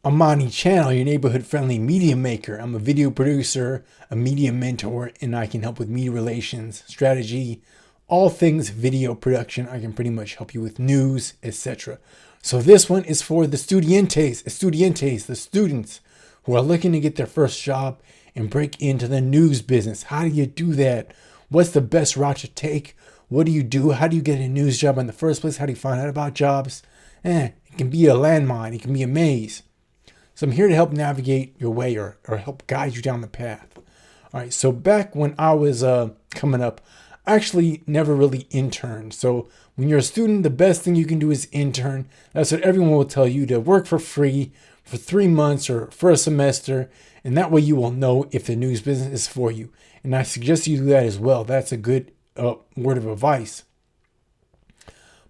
Amani Channel, your neighborhood-friendly media maker. I'm a video producer, a media mentor, and I can help with media relations, strategy, all things video production. I can pretty much help you with news, etc. So this one is for the estudiantes, the students who are looking to get their first job and break into the news business. How do you do that? What's the best route to take? What do you do? How do you get a news job in the first place? How do you find out about jobs? It can be a landmine. It can be a maze. So I'm here to help navigate your way or help guide you down the path. All right. So back when I was coming up, I actually never really interned. So when you're a student, the best thing you can do is intern. That's what everyone will tell you, to work for free for 3 months or for a semester. And that way you will know if the news business is for you. And I suggest you do that as well. That's a good word of advice.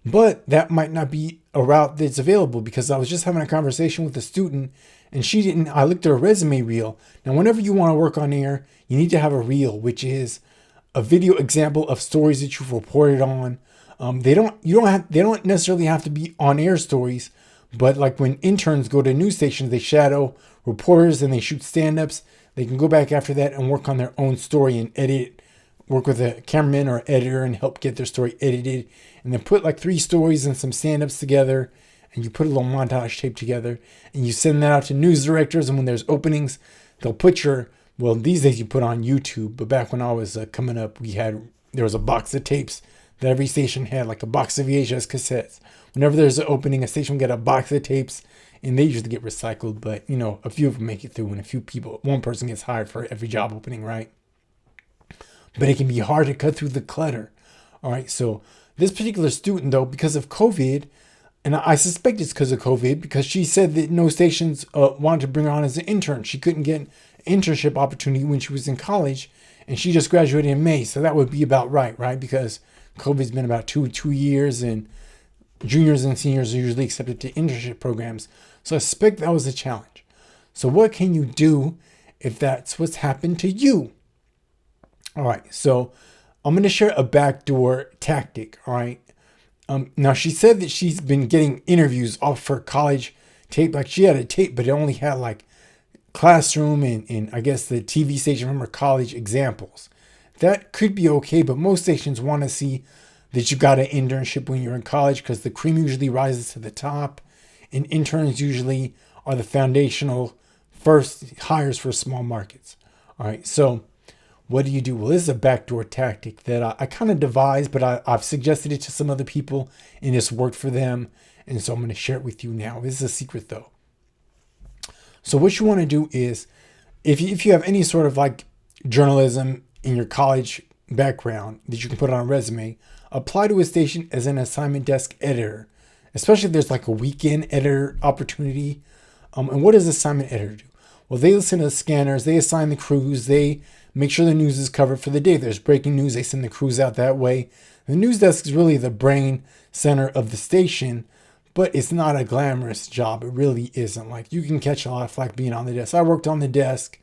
But that might not be a route that's available, because I was just having a conversation with a student and I looked at her resume reel. Now, whenever you want to work on air, you need to have a reel, which is a video example of stories that you've reported on. They don't necessarily have to be on air stories, but like when interns go to news stations, they shadow reporters and they shoot stand-ups. They can go back after that and work on their own story and edit, work with a cameraman or editor and help get their story edited, and then put like 3 stories and some stand-ups together, and you put a little montage tape together, and you send that out to news directors. And when there's openings, they'll put these days you put on YouTube, but back when I was coming up, there was a box of tapes that every station had, like a box of VHS cassettes. Whenever there's an opening, a station will get a box of tapes, and they usually get recycled, but a few of them make it through, and one person gets hired for every job opening, right? But it can be hard to cut through the clutter. All right. So this particular student, though, because of COVID, and I suspect it's because of COVID, because she said that no stations wanted to bring her on as an intern. She couldn't get an internship opportunity when she was in college, and she just graduated in May. So that would be about right? Because COVID's been about two years, and juniors and seniors are usually accepted to internship programs. So I suspect that was a challenge. So what can you do if that's what's happened to you? All right, so I'm going to share a backdoor tactic. All right. Now, she said that she's been getting interviews off her college tape. Like, she had a tape, but it only had like classroom and I guess the TV station from her college examples. That could be okay, but most stations want to see that you got an internship when you're in college, because the cream usually rises to the top, and interns usually are the foundational first hires for small markets. All right, so what do you do? Well, this is a backdoor tactic that I kind of devised, but I've suggested it to some other people and it's worked for them. And so I'm going to share it with you now. This is a secret, though. So what you want to do is, if you have any sort of like journalism in your college background that you can put on a resume, apply to a station as an assignment desk editor, especially if there's like a weekend editor opportunity. And what does assignment editor do? Well, they listen to the scanners, they assign the crews, they make sure the news is covered for the day. If there's breaking news, they send the crews out that way. The news desk is really the brain center of the station, but it's not a glamorous job. It really isn't. Like, you can catch a lot of flack being on the desk. I worked on the desk.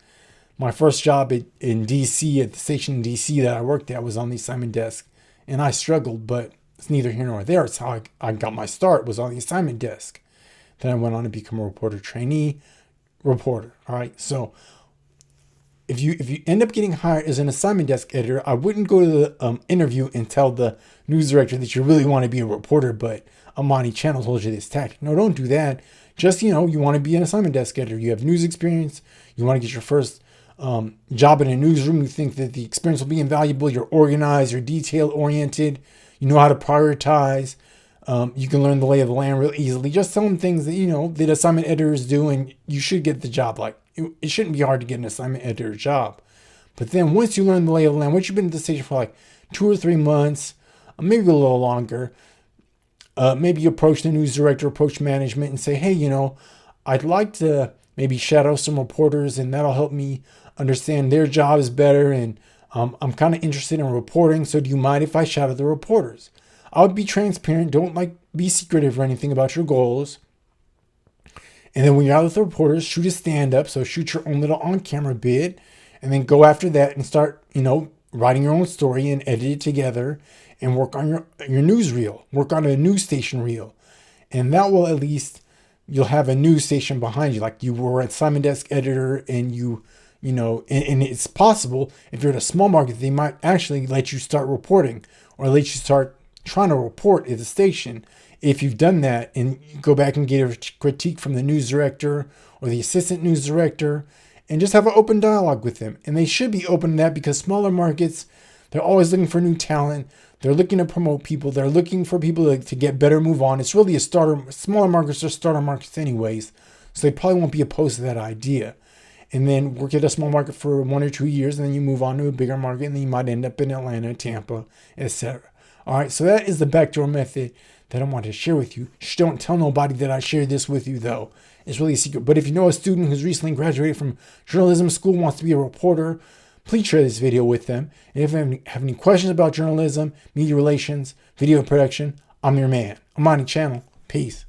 My first job in DC, at the station in DC that I worked at, was on the assignment desk, and I struggled, but it's neither here nor there. It's how I got my start, was on the assignment desk. Then I went on to become a reporter trainee reporter. All right. So if you end up getting hired as an assignment desk editor, I wouldn't go to the interview and tell the news director that you really want to be a reporter, but Amani Channel told you this tactic. No, don't do that. Just, you want to be an assignment desk editor. You have news experience. You want to get your first job in a newsroom. You think that the experience will be invaluable. You're organized. You're detail oriented. You know how to prioritize. You can learn the lay of the land real easily. Just tell them things that, that assignment editors do, and you should get the job. Like, it shouldn't be hard to get an assignment editor job. But then once you learn the lay of the land, once you've been at the station for like 2 or 3 months, maybe a little longer, maybe you approach the news director, approach management and say, hey, I'd like to maybe shadow some reporters, and that'll help me understand their jobs better. And I'm kind of interested in reporting. So do you mind if I shadow the reporters? I would be transparent. Don't be secretive or anything about your goals. And then when you're out with the reporters, shoot a stand-up. So shoot your own little on-camera bit, and then go after that and start, writing your own story and edit it together, and work on your news reel. Work on a news station reel. And that will at least you'll have a news station behind you, like you were at Simon Desk editor, and and it's possible if you're at a small market, they might actually let you start reporting or let you start trying to report at the station. If you've done that and you go back and get a critique from the news director or the assistant news director, and just have an open dialogue with them. And they should be open to that, because smaller markets, they're always looking for new talent. They're looking to promote people. They're looking for people to get better, move on. It's really smaller markets are starter markets anyways. So they probably won't be opposed to that idea. And then work at a small market for 1 or 2 years, and then you move on to a bigger market, and then you might end up in Atlanta, Tampa, etc. All right, so that is the backdoor method that I want to share with you. Shh, don't tell nobody that I shared this with you, though. It's really a secret. But if you know a student who's recently graduated from journalism school, wants to be a reporter, please share this video with them. And if you have any questions about journalism, media relations, video production, I'm your man. Amani Channel. Peace.